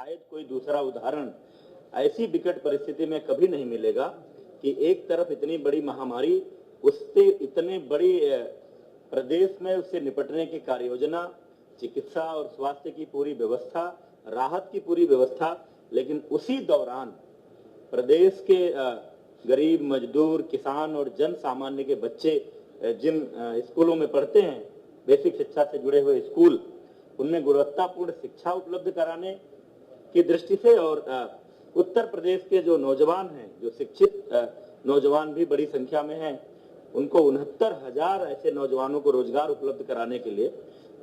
शायद कोई दूसरा उदाहरण ऐसी विकट परिस्थिति में कभी नहीं मिलेगा कि एक तरफ इतनी बड़ी महामारी, उससे इतने बड़ी प्रदेश में उससे निपटने की कार्य योजना, चिकित्सा और स्वास्थ्य की पूरी व्यवस्था, राहत की पूरी व्यवस्था, लेकिन उसी दौरान प्रदेश के गरीब, मजदूर, किसान और जन सामान्य के बच्चे जिन स्कूलों में पढ़ते हैं, बेसिक शिक्षा से जुड़े हुए स्कूल, उनमें गुणवत्तापूर्ण शिक्षा उपलब्ध कराने की दृष्टि से और उत्तर प्रदेश के जो नौजवान हैं, जो शिक्षित नौजवान भी बड़ी संख्या में हैं, उनको 69,000 ऐसे नौजवानों को रोजगार उपलब्ध कराने के लिए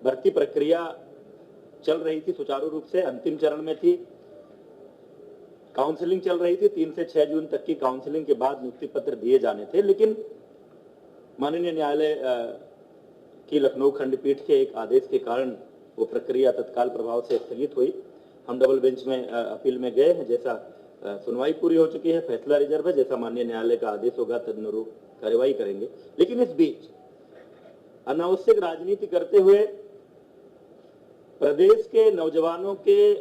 भर्ती प्रक्रिया चल रही थी, सुचारू रूप से अंतिम चरण में थी। काउंसलिंग चल रही थी, 3 से 6 जून तक की काउंसलिंग के बाद नियुक्ति पत्र दिए जाने थे, लेकिन माननीय न्यायालय की लखनऊ खंडपीठ के एक आदेश के कारण वो प्रक्रिया तत्काल प्रभाव से स्थगित हुई। हम डबल बेंच में अपील में गए हैं, जैसा सुनवाई पूरी हो चुकी है, फैसला रिजर्व है, जैसा माननीय न्यायालय का आदेश होगा तदनुरूप कार्रवाई करेंगे। लेकिन इस बीच अनावश्यक राजनीति करते हुए प्रदेश के नौजवानों के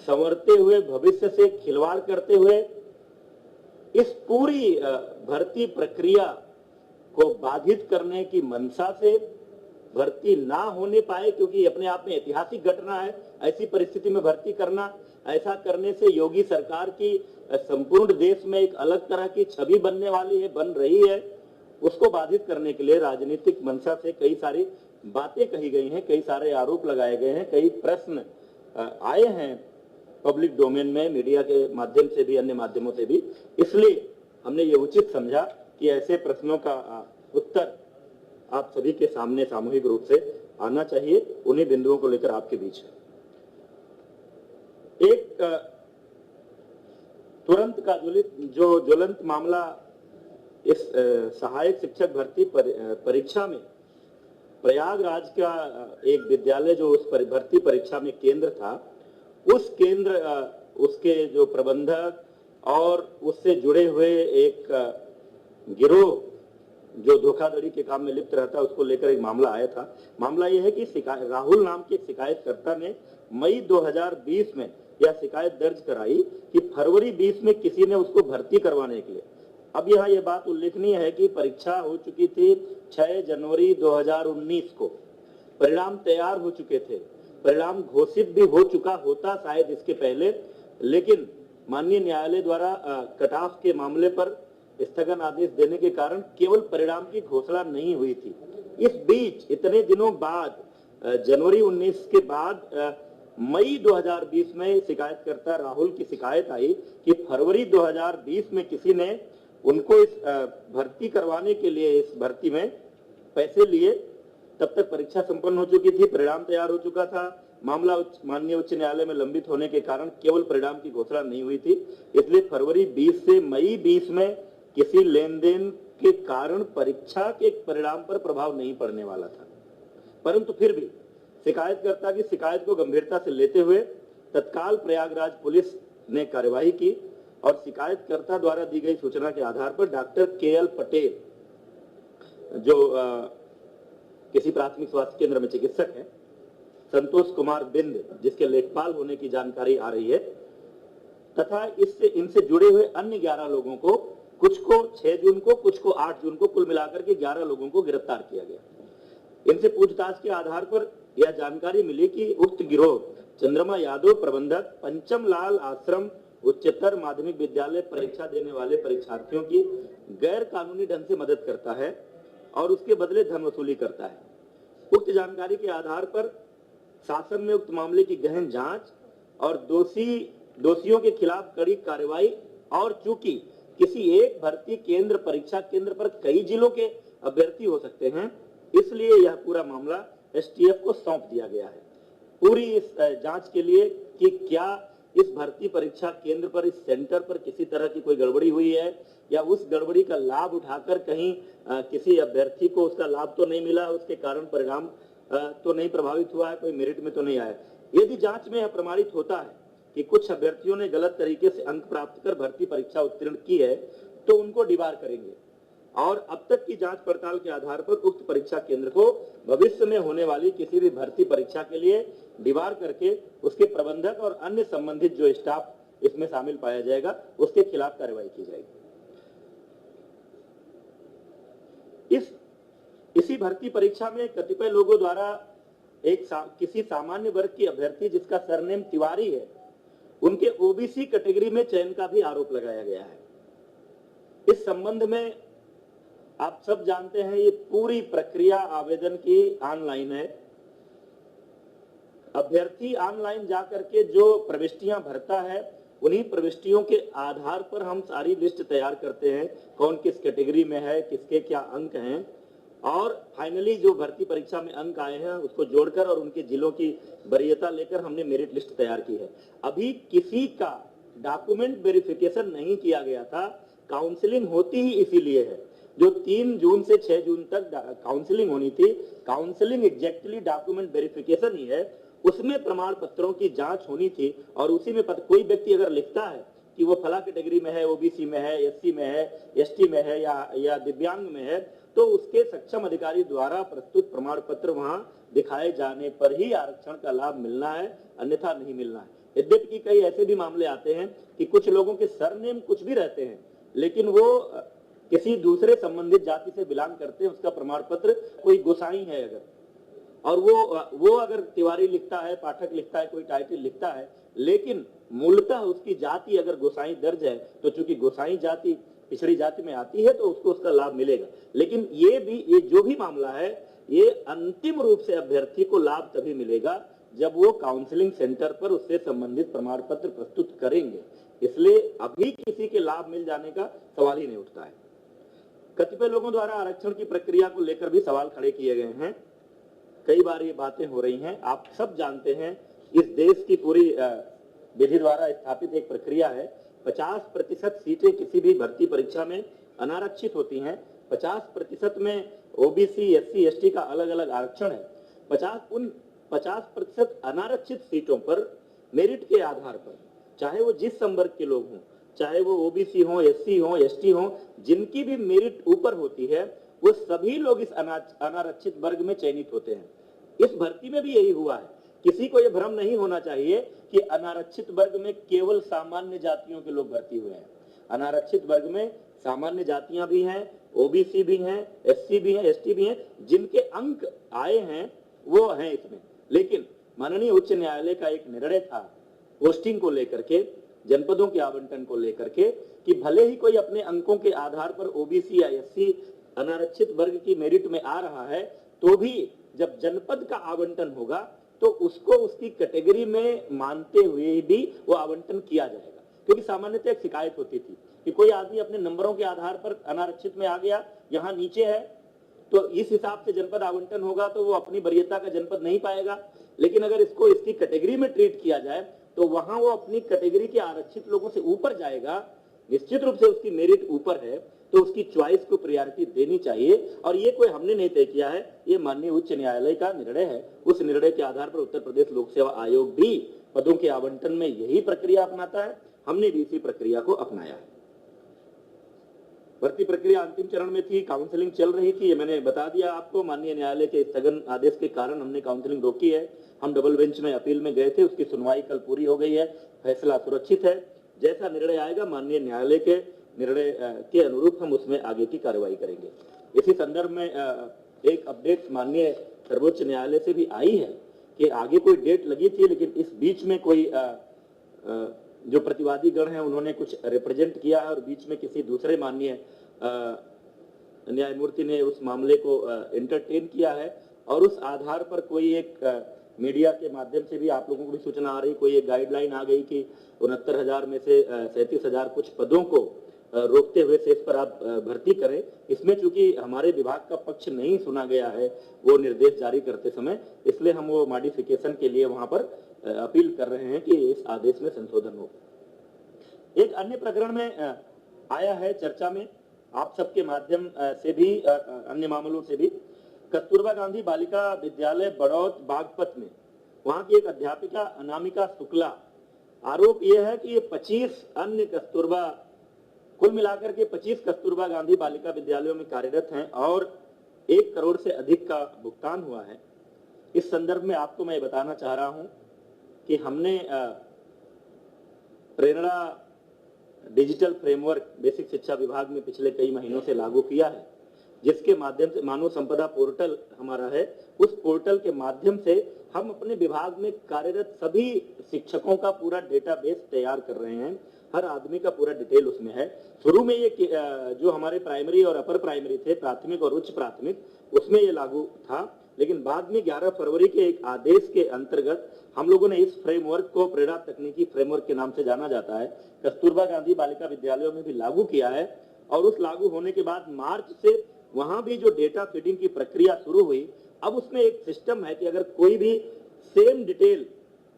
संवरते हुए भविष्य से खिलवाड़ करते हुए इस पूरी भर्ती प्रक्रिया को बाधित करने की मंशा से भर्ती ना होने पाए, क्योंकि अपने आप में ऐतिहासिक घटना है, ऐसी परिस्थिति में भर्ती करना, ऐसा करने से योगी सरकार की संपूर्ण देश में एक अलग तरह की छवि बनने वाली है, बन रही है, उसको बाधित करने के लिए राजनीतिक मंशा से कई सारी बातें कही गई हैं, कई सारे आरोप लगाए गए हैं, कई प्रश्न आए हैं पब्लिक डोमेन में, मीडिया के माध्यम से भी, अन्य माध्यमों से भी। इसलिए हमने ये उचित समझा कि ऐसे प्रश्नों का उत्तर आप सभी के सामने सामूहिक रूप से आना चाहिए। उन्हीं बिंदुओं को लेकर आपके बीच है एक तुरंत का ज्वलंत मामला इस सहायक शिक्षक भर्ती परीक्षा में प्रयागराज का एक विद्यालय जो उस भर्ती परीक्षा में केंद्र था, उस केंद्र उसके जो प्रबंधक और उससे जुड़े हुए एक गिरोह जो धोखाधड़ी के काम में लिप्त रहता है, उसको लेकर एक मामला आया था। मामला यह है कि राहुल नाम के शिकायतकर्ता ने मई 2020 में यह शिकायत दर्ज कराई कि फरवरी 20 में किसी ने उसको भर्ती करवाने के लिए, अब यहाँ यह बात उल्लेखनीय है कि परीक्षा हो चुकी थी 6 जनवरी 2019 को, परिणाम तैयार हो चुके थे, परिणाम घोषित भी हो चुका होता शायद इसके पहले, लेकिन माननीय न्यायालय द्वारा कट ऑफ के मामले पर स्थगन आदेश देने के कारण केवल परिणाम की घोषणा नहीं हुई थी। इस बीच इतने दिनों बाद जनवरी 19 के बाद मई 2020 में शिकायतकर्ता राहुल की शिकायत आई कि फरवरी 2020 में किसी ने उनको इस भर्ती करवाने के लिए इस भर्ती में पैसे लिए। तब तक परीक्षा संपन्न हो चुकी थी, परिणाम तैयार हो चुका था, मामला माननीय उच्च न्यायालय में लंबित होने के कारण केवल परिणाम की घोषणा नहीं हुई थी। इसलिए फरवरी 20 से मई 20 में किसी लेन देन के कारण परीक्षा के परिणाम पर प्रभाव नहीं पड़ने वाला था, परंतु फिर भी शिकायतकर्ता की शिकायत को गंभीरता से लेते हुए तत्काल प्रयागराज पुलिस ने कार्यवाही की और शिकायतकर्ता द्वारा दी गई सूचना के आधार पर डॉक्टर KL पटेल, जो किसी प्राथमिक स्वास्थ्य केंद्र में चिकित्सक है, संतोष कुमार बिंद जिसके लेखपाल होने की जानकारी आ रही है, तथा इनसे जुड़े हुए अन्य 11 लोगों को, कुछ को 6 जून को, कुछ को 8 जून को, कुल मिलाकर के 11 लोगों को गिरफ्तार किया गया। इनसे पूछताछ के आधार पर यह जानकारी मिली कि उक्त गिरोह चंद्रमा यादव प्रबंधक पंचम लाल आश्रम उच्चतर माध्यमिक विद्यालय परीक्षा देने वाले परीक्षार्थियों की गैर कानूनी ढंग से मदद करता है और उसके बदले धन वसूली करता है। उक्त जानकारी के आधार पर शासन में उक्त मामले की गहन जांच और दोषियों के खिलाफ कड़ी कार्रवाई, और चूंकि किसी एक भर्ती केंद्र परीक्षा केंद्र पर कई जिलों के अभ्यर्थी हो सकते हैं, इसलिए यह पूरा मामला STF को सौंप दिया गया है पूरी इस जांच के लिए कि क्या इस भर्ती परीक्षा केंद्र पर, इस सेंटर पर किसी तरह की कोई गड़बड़ी हुई है या उस गड़बड़ी का लाभ उठाकर कहीं किसी अभ्यर्थी को उसका लाभ तो नहीं मिला, उसके कारण परिणाम तो नहीं प्रभावित हुआ है, कोई मेरिट में तो नहीं आया। यदि जांच में यह प्रमाणित होता है कि कुछ अभ्यर्थियों ने गलत तरीके से अंक प्राप्त कर भर्ती परीक्षा उत्तीर्ण की है, तो उनको डिबार करेंगे और अब तक की जांच पड़ताल के आधार पर उक्त परीक्षा केंद्र को भविष्य में होने वाली किसी भी भर्ती परीक्षा के लिए दीवार करके उसके प्रबंधक और अन्य संबंधित जो स्टाफ इसमें शामिल पाया जाएगा उसके खिलाफ कार्रवाई की जाएगी। इसी भर्ती परीक्षा में कतिपय लोगों द्वारा किसी सामान्य वर्ग की अभ्यर्थी जिसका सरनेम तिवारी है, उनके ओबीसी कैटेगरी में चयन का भी आरोप लगाया गया है। इस संबंध में आप सब जानते हैं, ये पूरी प्रक्रिया आवेदन की ऑनलाइन है। अभ्यर्थी ऑनलाइन जाकर के जो प्रविष्टियां भरता है, उन्हीं प्रविष्टियों के आधार पर हम सारी लिस्ट तैयार करते हैं, कौन किस कैटेगरी में है, किसके क्या अंक हैं, और फाइनली जो भर्ती परीक्षा में अंक आए हैं उसको जोड़कर और उनके जिलों की वरीयता लेकर हमने मेरिट लिस्ट तैयार की है। अभी किसी का डॉक्यूमेंट वेरिफिकेशन नहीं किया गया था। काउंसलिंग होती ही इसीलिए है, जो 3 जून से 6 जून तक काउंसलिंग होनी थी, काउंसलिंग एग्जैक्टली डॉक्यूमेंट वेरिफिकेशन ही है। उसमें प्रमाण पत्रों की जांच होनी थी और उसी में कोई व्यक्ति अगर लिखता है कि वो फला कैटेगरी में है, ओबीसी में है, एससी में है, एसटी में है या दिव्यांग में है, तो उसके सक्षम अधिकारी द्वारा प्रस्तुत प्रमाण पत्र वहां दिखाए जाने पर ही आरक्षण का लाभ मिलना है, अन्यथा नहीं मिलना है। यद्यपि कि कई ऐसे भी मामले आते हैं कि कुछ लोगों के सरनेम कुछ भी रहते हैं, लेकिन वो किसी दूसरे संबंधित जाति से बिलोंग करते हैं, उसका प्रमाण पत्र कोई गोसाई है अगर, और वो अगर तिवारी लिखता है, पाठक लिखता है, कोई टाइटल लिखता है, लेकिन मूलतः उसकी जाति अगर गोसाई दर्ज है, तो चूंकि गोसाई जाति पिछड़ी जाति में आती है तो उसको उसका लाभ मिलेगा। लेकिन ये जो भी मामला है, ये अंतिम रूप से अभ्यर्थी को लाभ तभी मिलेगा जब वो काउंसलिंग सेंटर पर उससे संबंधित प्रमाण पत्र प्रस्तुत करेंगे। इसलिए अभी किसी के लाभ मिल जाने का सवाल ही नहीं उठता है। कतिपय लोगों द्वारा आरक्षण की प्रक्रिया को लेकर भी सवाल खड़े किए गए हैं। कई बार ये बातें हो रही हैं। आप सब जानते हैं, इस देश की पूरी विधि द्वारा स्थापित एक प्रक्रिया है। 50% सीटें किसी भी भर्ती परीक्षा में अनारक्षित होती हैं। 50% में ओबीसी, एससी, एसटी का अलग अलग आरक्षण है। 50% अनारक्षित सीटों पर मेरिट के आधार पर, चाहे वो जिस संवर्ग के लोग हों, चाहे वो ओबीसी हो, एससी हो, एसटी हो, जिनकी भी मेरिट ऊपर होती है, वो सभी लोग इस अनारक्षित वर्ग में चयनित होते हैं। इस भर्ती में भी यही हुआ है। किसी को यह भ्रम नहीं होना चाहिए कि अनारक्षित वर्ग में केवल सामान्य जातियों के लोग भर्ती हुए हैं। अनारक्षित वर्ग में सामान्य जातियां भी हैं, ओबीसी भी हैं, एससी भी हैं, एसटी भी हैं, जिनके अंक आए हैं वो हैं इसमें। लेकिन माननीय उच्च न्यायालय का एक निर्णय था पोस्टिंग को लेकर के, जनपदों के आवंटन को लेकर के, कि भले ही कोई अपने अंकों के आधार पर ओबीसी या एससी अनारक्षित वर्ग की मेरिट में आ रहा है, तो भी जब जनपद का आवंटन होगा तो उसको उसकी कैटेगरी में मानते हुए भी वो आवंटन किया जाएगा। क्योंकि सामान्यतः एक शिकायत होती थी कि कोई आदमी अपने नंबरों के आधार पर अनारक्षित में आ गया, यहाँ नीचे है, तो इस हिसाब से जनपद आवंटन होगा तो वो अपनी वरीयता का जनपद नहीं पाएगा। लेकिन अगर इसको इसकी कैटेगरी में ट्रीट किया जाए तो वहां वो अपनी कैटेगरी के आरक्षित लोगों से ऊपर जाएगा। निश्चित रूप से उसकी मेरिट ऊपर है तो उसकी चॉइस को प्रायोरिटी देनी चाहिए। और ये कोई हमने नहीं तय किया है, ये माननीय उच्च न्यायालय का निर्णय है। उस निर्णय के आधार पर उत्तर प्रदेश लोक सेवा आयोग भी पदों के आवंटन में यही प्रक्रिया अपनाता है। हमने भी इसी प्रक्रिया को अपनाया है। भर्ती प्रक्रिया अंतिम चरण में थी, काउंसलिंग चल रही थी, ये मैंने बता दिया आपको। माननीय न्यायालय के स्थगन आदेश के कारण हमने काउंसलिंग रोकी है। हम डबल बेंच में अपील में गए थे, उसकी सुनवाई कल पूरी हो गई है। फैसला सुरक्षित है। जैसा निर्णय आएगा माननीय न्यायालय के निर्णय के अनुरूप हम उसमें आगे की कार्रवाई करेंगे। इसी संदर्भ में एक अपडेट माननीय सर्वोच्च न्यायालय से भी आई है कि आगे कोई डेट लगी थी, लेकिन इस बीच में कोई जो प्रतिवादी गण है उन्होंने कुछ रिप्रेजेंट किया है और बीच में किसी दूसरे माननीय न्यायमूर्ति ने उस मामले को एंटरटेन किया है और उस आधार पर कोई एक मीडिया के माध्यम से भी आप लोगों को भी सूचना आ रही, कोई एक गाइडलाइन आ गई कि 69,000 में से 37,000 कुछ पदों को रोकते हुए शेष पर आप भर्ती करें। इसमें चूंकि हमारे विभाग का पक्ष नहीं सुना गया है वो निर्देश जारी करते समय, इसलिए हम वो मॉडिफिकेशन के लिए वहां पर अपील कर रहे हैं कि इस आदेश में संशोधन हो। एक अन्य प्रकरण में आया है चर्चा में आप सबके माध्यम से भी, अन्य मामलों से भी, कस्तूरबा गांधी बालिका विद्यालय बड़ौत बागपत में वहां की एक अध्यापिका अनामिका शुक्ला, आरोप यह है कि ये 25 अन्य कस्तूरबा कुल मिलाकर के 25 कस्तूरबा गांधी बालिका विद्यालयों में कार्यरत हैं और 1 करोड़ से अधिक का भुगतान हुआ है। इस संदर्भ में आपको मैं बताना चाह रहा हूं कि हमने प्रेरणा डिजिटल फ्रेमवर्क बेसिक शिक्षा विभाग में पिछले कई महीनों से लागू किया है, जिसके माध्यम से मानव संपदा पोर्टल हमारा है। उस पोर्टल के माध्यम से हम अपने विभाग में कार्यरत सभी शिक्षकों का पूरा डेटाबेस तैयार कर रहे हैं। हर आदमी का पूरा डिटेल उसमें है। शुरू में ये जो हमारे प्राइमरी और अपर प्राइमरी थे, प्राथमिक और उच्च प्राथमिक, उसमें ये लागू था, लेकिन बाद में 11 फरवरी के एक आदेश के अंतर्गत हम लोगों ने इस फ्रेमवर्क को प्रेरणा तकनीकी फ्रेमवर्क के नाम से जाना जाता है, कस्तूरबा गांधी बालिका विद्यालयों में भी लागू किया है। और उस लागू होने के बाद मार्च से वहां भी जो डेटा फीडिंग की प्रक्रिया शुरू हुई, अब उसमें एक सिस्टम है कि अगर कोई भी सेम डिटेल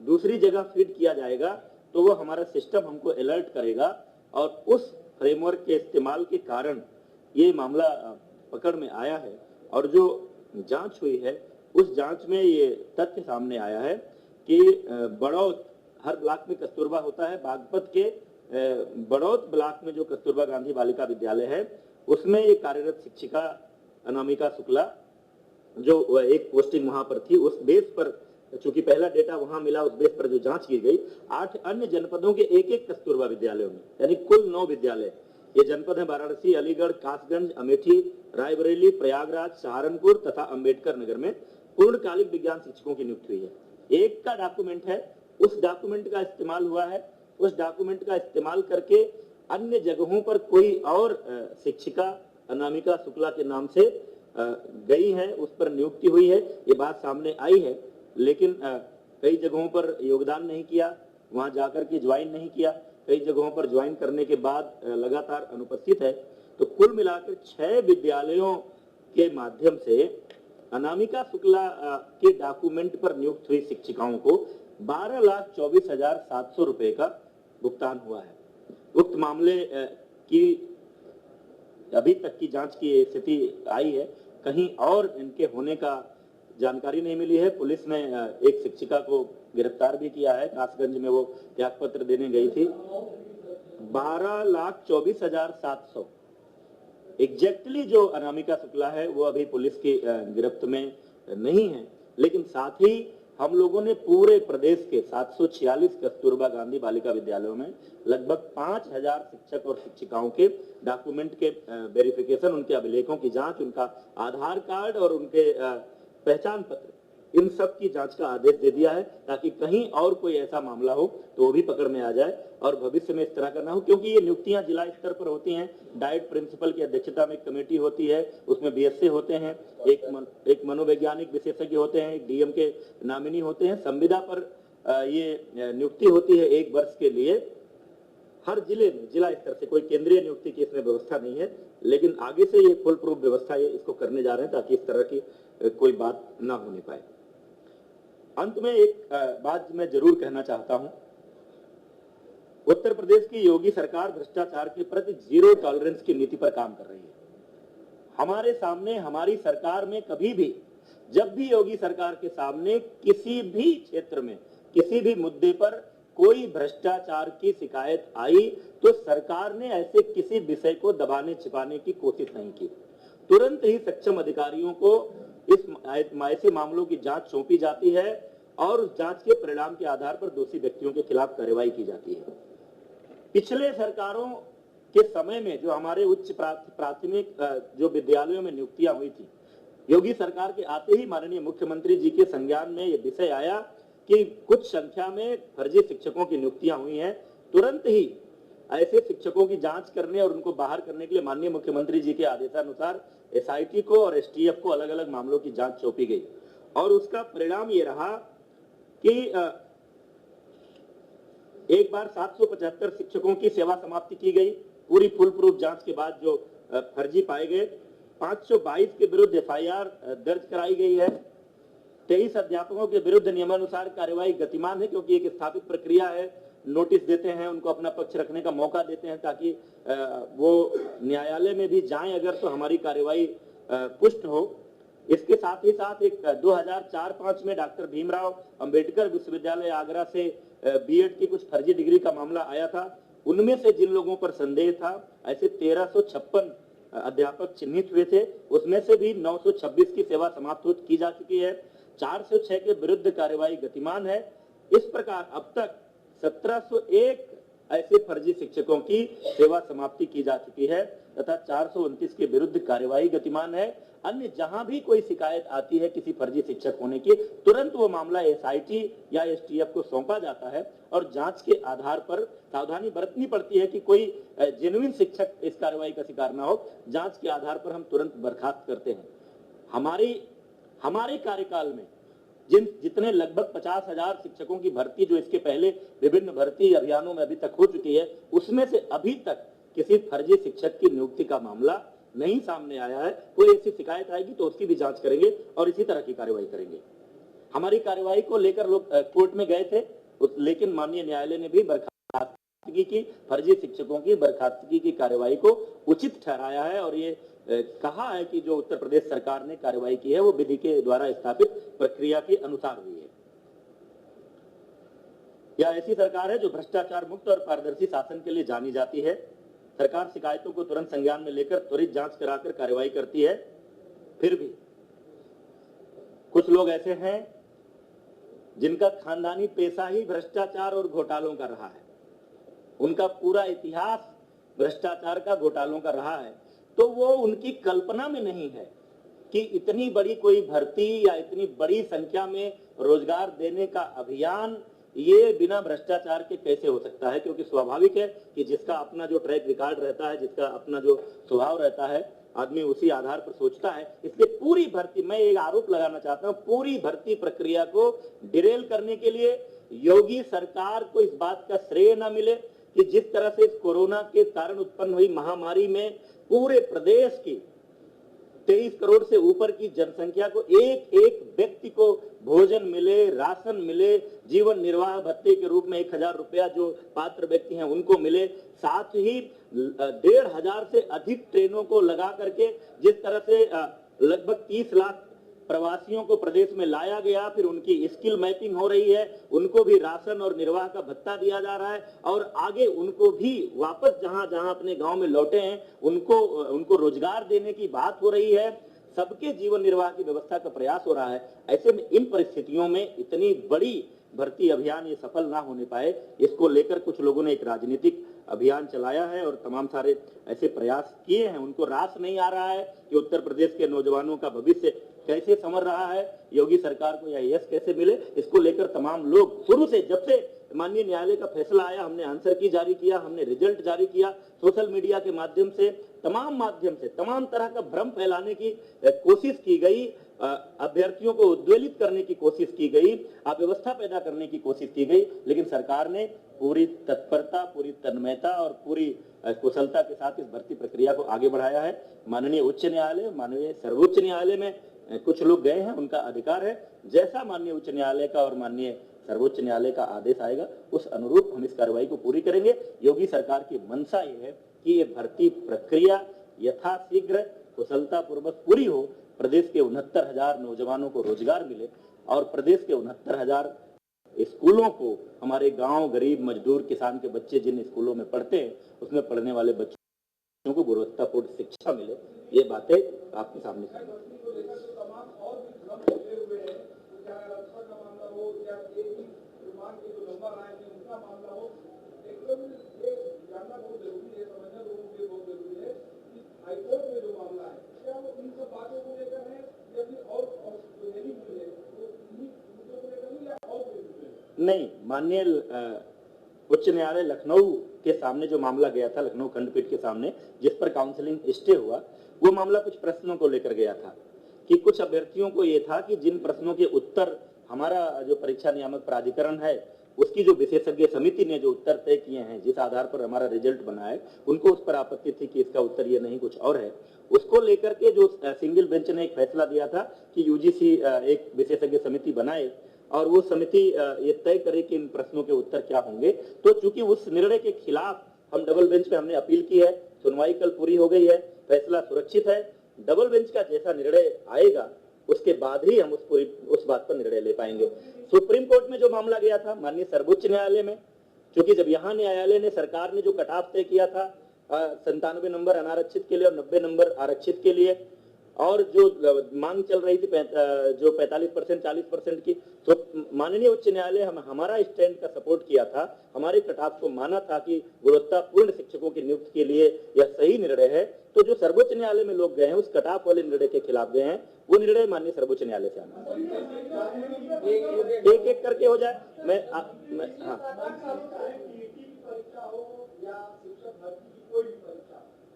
दूसरी जगह फीड किया जाएगा तो वो हमारा सिस्टम हमको अलर्ट करेगा। और उस फ्रेमवर्क के इस्तेमाल के कारण ये मामला पकड़ में आया है। और जो जांच हुई है उस जांच में ये तथ्य सामने आया है कि बड़ौत, हर ब्लॉक में कस्तूरबा होता है, बागपत के बड़ौत ब्लॉक में जो कस्तूरबा गांधी बालिका विद्यालय है उसमें ये कार्यरत शिक्षिका अनामिका शुक्ला, जो एक पोस्टिंग वहां पर थी, उस बेस पर चूंकि पहला डेटा वहां मिला, उस बेस पर जो जांच की गई, 8 अन्य जनपदों के एक कस्तूरबा विद्यालयों में, यानी कुल 9 विद्यालय। ये जनपद है वाराणसी, अलीगढ़, कासगंज, अमेठी, रायबरेली, प्रयागराज, सहारनपुर तथा अंबेडकर नगर में पूर्णकालिक विज्ञान शिक्षकों की नियुक्ति हुई है। एक का डॉक्यूमेंट है, उस डॉक्यूमेंट का इस्तेमाल हुआ है। उस डॉक्यूमेंट का इस्तेमाल करके अन्य जगहों पर कोई और शिक्षिका अनामिका शुक्ला के नाम से गई है, उस पर नियुक्ति हुई है, ये बात सामने आई है। लेकिन कई जगहों पर योगदान नहीं किया, वहां जाकर के ज्वाइन नहीं किया, कई जगहों पर ज्वाइन करने के बाद लगातार अनुपस्थित है। तो कुल मिलाकर 6 विद्यालयों के माध्यम से अनामिका शुक्ला के डॉक्यूमेंट पर नियुक्त हुई शिक्षिकाओं को 12,24,700 रुपए का भुगतान हुआ है। उक्त मामले की अभी तक की जांच की स्थिति आई है, कहीं और इनके होने का जानकारी नहीं मिली है। पुलिस ने एक शिक्षिका को गिरफ्तार भी किया है, कासगंज में वो त्यागपत्र देने गई थी। 12,24,700 एग्जैक्टली जो अनामिका शुक्ला है वो अभी पुलिस की गिरफ्त में नहीं है। लेकिन साथ ही हम लोगों ने पूरे प्रदेश के 746 कस्तूरबा गांधी बालिका विद्यालयों में लगभग 5,000 शिक्षक और शिक्षिकाओं के डॉक्यूमेंट के वेरिफिकेशन, उनके अभिलेखों की जांच, उनका आधार कार्ड और उनके पहचान पत्र, इन सब की जांच का आदेश दे दिया है, ताकि कहीं और कोई ऐसा मामला हो तो वो भी पकड़ में आ जाए और भविष्य में इस तरह का ना हो। क्योंकि ये नियुक्तियां जिला स्तर पर होती हैं, डाइट प्रिंसिपल की अध्यक्षता में एक कमेटी होती है, उसमें बीएसए होते हैं, एक मनोवैज्ञानिक विशेषज्ञ होते हैं, एक डीएम के नामिनी होते हैं। संविदा पर ये नियुक्ति होती है 1 वर्ष के लिए। हर जिले में जिला स्तर से कोई केंद्रीय नियुक्ति की इसमें व्यवस्था नहीं है, लेकिन आगे से ये फुल प्रूफ व्यवस्था ये इसको करने जा रहे हैं ताकि इस तरह की कोई बात ना होने पाए। अंत में एक बात मैं जरूर कहना चाहता हूं, उत्तर प्रदेश की योगी सरकार भ्रष्टाचार के प्रति जीरो टॉलरेंस की नीति पर काम कर रही है। हमारे सामने, हमारी सरकार में कभी भी, जब भी योगी सरकार के सामने किसी भी क्षेत्र में, किसी भी मुद्दे पर कोई भ्रष्टाचार की शिकायत आई तो सरकार ने ऐसे किसी विषय को दबाने छिपाने की कोशिश नहीं की। तुरंत ही सक्षम अधिकारियों को ऐसे मामलों की जांच सौंपी जाती है और उस जांच के परिणाम के आधार पर दोषी व्यक्तियों के खिलाफ कार्रवाई की जाती है। पिछले सरकारों के समय में जो हमारे उच्च प्राथमिक जो विद्यालयों में नियुक्तियां हुई थी, योगी सरकार के आते ही माननीय मुख्यमंत्री जी के संज्ञान में यह विषय आया कि कुछ संख्या में फर्जी शिक्षकों की नियुक्तियां हुई हैं। तुरंत ही ऐसे शिक्षकों की जांच करने और उनको बाहर करने के लिए माननीय मुख्यमंत्री जी के आदेशानुसार एसआईटी को और एसटीएफ को अलग अलग मामलों की जांच सौंपी गई। और उसका परिणाम ये रहा कि एक बार 775 शिक्षकों की सेवा समाप्ति की गई। पूरी फुल प्रूफ जांच के बाद जो फर्जी पाए गए, 522 के विरुद्ध एफआईआर दर्ज कराई गई है। 23 अध्यापकों के विरुद्ध नियमानुसार कार्यवाही गतिमान है, क्योंकि एक स्थापित प्रक्रिया है। नोटिस देते हैं, उनको अपना पक्ष रखने का मौका देते हैं ताकि वो न्यायालय में भी जाएं अगर तो हमारी कार्यवाही पुष्ट हो। इसके साथ ही साथ एक 2004-05 में डॉक्टर भीमराव अंबेडकर विश्वविद्यालय आगरा से बीएड की कुछ फर्जी डिग्री का मामला आया था। उनमें से जिन लोगों पर संदेह था ऐसे 1356 अध्यापक चिन्हित हुए थे, उसमें से भी 926 की सेवा समाप्त की जा चुकी है। 406 के विरुद्ध कार्यवाही गतिमान है। इस प्रकार अब तक 1701 ऐसे फर्जी शिक्षकों की सेवा समाप्ति की जा चुकी है तथा 429 के विरुद्ध कार्यवाही गतिमान है। अन्य जहां भी कोई शिकायत आती है किसी फर्जी शिक्षक होने की, तुरंत वो मामला एसआईटी या एसटीएफ को सौंपा जाता है और जांच के आधार पर सावधानी बरतनी पड़ती है कि कोई जेन्युइन शिक्षक इस कार्रवाई का शिकार ना हो। जांच के आधार पर हम तुरंत बर्खास्त करते हैं। हमारे कार्यकाल में जितने लगभग 50,000 शिक्षकों की भर्ती जो इसके पहले विभिन्न भर्ती अभियानों में अभी तक हो चुकी है, उसमें से अभी तक किसी फर्जी शिक्षक की नियुक्ति का मामला नहीं सामने आया है। कोई ऐसी शिकायत आएगी तो उसकी भी जांच करेंगे और इसी तरह की कार्रवाई करेंगे। हमारी कार्रवाई को लेकर लोग कोर्ट में गए थे, लेकिन माननीय न्यायालय ने भी बर्खास्तगी की, फर्जी शिक्षकों की बर्खास्तगी की कार्रवाई को उचित ठहराया है और ये कहा है कि जो उत्तर प्रदेश सरकार ने कार्रवाई की है वो विधि के द्वारा स्थापित प्रक्रिया के अनुसार हुई है। यह ऐसी सरकार है जो भ्रष्टाचार मुक्त और पारदर्शी शासन के लिए जानी जाती है। सरकार शिकायतों को तुरंत संज्ञान में लेकर त्वरित जांच कराकर कार्रवाई करती है। फिर भी कुछ लोग ऐसे हैं जिनका खानदानी पेशा ही भ्रष्टाचार और घोटालों का रहा है, उनका पूरा इतिहास भ्रष्टाचार का, घोटालों का रहा है, तो वो उनकी कल्पना में नहीं है कि इतनी बड़ी कोई भर्ती या इतनी बड़ी संख्या में रोजगार देने का अभियान ये बिना भ्रष्टाचार के कैसे हो सकता है। क्योंकि स्वाभाविक है कि जिसका अपना जो ट्रैक रिकॉर्ड रहता है, जिसका अपना जो स्वभाव रहता है, आदमी उसी आधार पर सोचता है। इसलिए पूरी भर्ती, मैं एक आरोप लगाना चाहता हूं, पूरी भर्ती प्रक्रिया को डिरेल करने के लिए योगी सरकार को इस बात का श्रेय न मिले कि जिस तरह से कोरोना के कारण उत्पन्न हुई महामारी में पूरे प्रदेश की 23 करोड़ से ऊपर की जनसंख्या को एक एक व्यक्ति को भोजन मिले, राशन मिले, जीवन निर्वाह भत्ते के रूप में 1,000 रुपया जो पात्र व्यक्ति हैं उनको मिले, साथ ही 1,500 से अधिक ट्रेनों को लगा करके जिस तरह से लगभग 30 लाख प्रवासियों को प्रदेश में लाया गया, फिर उनकी स्किल मैपिंग हो रही है, उनको भी राशन और निर्वाह का भत्ता दिया जा रहा है और आगे उनको भी वापस जहां जहां अपने गांव में लौटे हैं उनको रोजगार देने की बात हो रही है। सबके जीवन निर्वाह की व्यवस्था का प्रयास हो रहा है। ऐसे में इन परिस्थितियों में इतनी बड़ी भर्ती अभियान ये सफल ना होने पाए, इसको लेकर कुछ लोगों ने एक राजनीतिक अभियान चलाया है और तमाम सारे ऐसे प्रयास किए हैं। उनको रास नहीं आ रहा है कि उत्तर प्रदेश के नौजवानों का भविष्य कैसे संवर रहा है, योगी सरकार को यह यश कैसे मिले, इसको लेकर तमाम लोग शुरू से, जब से माननीय न्यायालय का फैसला आया, हमने आंसर की जारी किया, हमने रिजल्ट जारी किया, सोशल मीडिया के माध्यम से तमाम तरह का भ्रम फैलाने की कोशिश की गई, अभ्यर्थियों को उद्वेलित करने की कोशिश की गई, अव्यवस्था पैदा करने की कोशिश की गई, लेकिन सरकार ने पूरी तत्परता, पूरी तन्मयता और पूरी कुशलता के साथ इस भर्ती प्रक्रिया को आगे बढ़ाया है। माननीय उच्च न्यायालय, माननीय सर्वोच्च न्यायालय में कुछ लोग गए हैं, उनका अधिकार है। जैसा माननीय उच्च न्यायालय का और माननीय सर्वोच्च न्यायालय का आदेश आएगा उस अनुरूप हम इस कार्रवाई को पूरी करेंगे। योगी सरकार की मंशा ये है कि ये भर्ती प्रक्रिया यथाशीघ्र कुशलता पूर्वक पूरी हो, प्रदेश के 69,000 नौजवानों को रोजगार मिले और प्रदेश के 69,000 स्कूलों को, हमारे गांव गरीब मजदूर किसान के बच्चे जिन स्कूलों में पढ़ते हैं उसमें पढ़ने वाले बच्चों को गुणवत्तापूर्ण शिक्षा मिले। ये बातें आपके सामने नहीं, माननीय उच्च न्यायालय लखनऊ के सामने जो मामला गया था, लखनऊ खंडपीठ के सामने, जिस पर काउंसलिंग स्टे हुआ, वो मामला कुछ प्रश्नों को लेकर गया था कि कुछ अभ्यर्थियों को ये था कि जिन प्रश्नों के उत्तर हमारा जो परीक्षा नियामक प्राधिकरण है उसकी जो विशेषज्ञ समिति ने जो उत्तर तय किए हैं, जिस आधार पर हमारा रिजल्ट बना है, उनको उस पर आपत्ति थी कि इसका उत्तर ये नहीं कुछ और है। उसको लेकर के जो सिंगल बेंच ने एक फैसला दिया था कि यूजीसी एक विशेषज्ञ समिति बनाए और वो समिति ये तय करे कि इन प्रश्नों के उत्तर क्या होंगे। तो चूंकि उस निर्णय के खिलाफ हम डबल बेंच पे हमने अपील की है, सुनवाई कल पूरी हो गई है, फैसला सुरक्षित है। डबल बेंच का जैसा निर्णय आएगा उसके बाद ही हम उस बात पर निर्णय ले पाएंगे। सुप्रीम कोर्ट में जो मामला गया था माननीय सर्वोच्च न्यायालय में, क्योंकि जब यहाँ न्यायालय ने, सरकार ने जो कट ऑफ तय किया था 97 नंबर अनारक्षित के लिए और 90 नंबर आरक्षित के लिए। और जो मांग चल रही थी जो 45% 40% की, तो माननीय उच्च न्यायालय हमारा स्टैंड का सपोर्ट किया था, हमारे कटाफ को माना था कि गुणवत्तापूर्ण शिक्षकों की नियुक्ति के लिए यह सही निर्णय है। तो जो सर्वोच्च न्यायालय में लोग गए हैं उस कटाफ वाले निर्णय के खिलाफ गए हैं, वो निर्णय माननीय सर्वोच्च न्यायालय से आना। एक एक करके हो जाए। हाँ,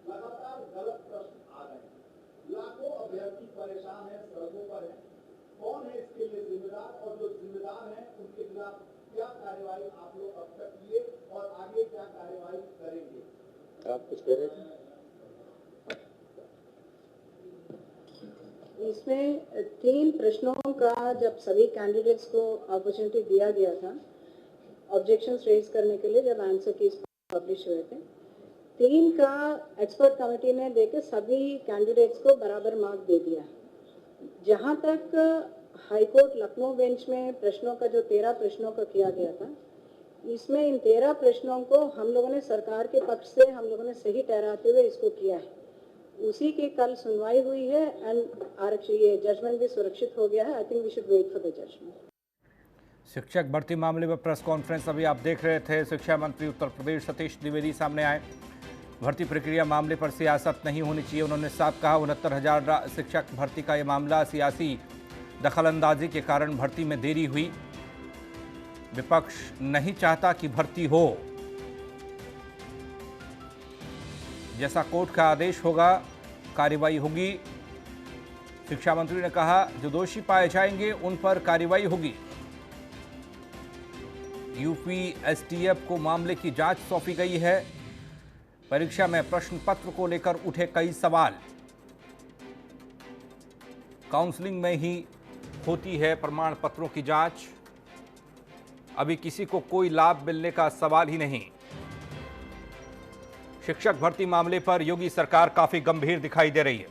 लगातार गलत प्रश्न आ रहे हैं, लाखों अभ्यर्थी परेशान है, सड़कों पर है। कौन है इसके लिए जिम्मेदार, और जो जिम्मेदार हैं उनके खिलाफ क्या कार्रवाई आप लोग अब तक किए और आगे क्या कार्रवाई करेंगे? आप कुछ कह रहे थे? इसमें 3 प्रश्नों का जब सभी कैंडिडेट्स को अपॉर्चुनिटी दिया गया था ऑब्जेक्शंस रेज करने के लिए, जब आंसर कीज पब्लिश हुए थे, 3 का एक्सपर्ट कमेटी ने देके सभी कैंडिडेट्स को बराबर मार्क दे दिया। जहां तक हाईकोर्ट लखनऊ बेंच में प्रश्नों का जो 13 प्रश्नों का किया गया था, इसमें इन 13 प्रश्नों को हम लोगों ने सरकार के पक्ष से हम लोगों ने सही ठहराते हुए इसको किया है। उसी की कल सुनवाई हुई है एंड आरक्षण ये जजमेंट भी सुरक्षित हो गया है। I think we should wait for the judgement. शिक्षक भर्ती मामले में प्रेस कॉन्फ्रेंस अभी आप देख रहे थे। शिक्षा मंत्री उत्तर प्रदेश सतीश द्विवेदी सामने आए। भर्ती प्रक्रिया मामले पर सियासत नहीं होनी चाहिए, उन्होंने साफ कहा। 69,000 शिक्षक भर्ती का ये मामला सियासी दखलंदाजी के कारण भर्ती में देरी हुई। विपक्ष नहीं चाहता कि भर्ती हो, जैसा कोर्ट का आदेश होगा कार्रवाई होगी। शिक्षा मंत्री ने कहा जो दोषी पाए जाएंगे उन पर कार्रवाई होगी। यूपी एसटीएफ को मामले की जांच सौंपी गई है। परीक्षा में प्रश्न पत्र को लेकर उठे कई सवाल। काउंसलिंग में ही होती है प्रमाण पत्रों की जांच, अभी किसी को कोई लाभ मिलने का सवाल ही नहीं। शिक्षक भर्ती मामले पर योगी सरकार काफी गंभीर दिखाई दे रही है।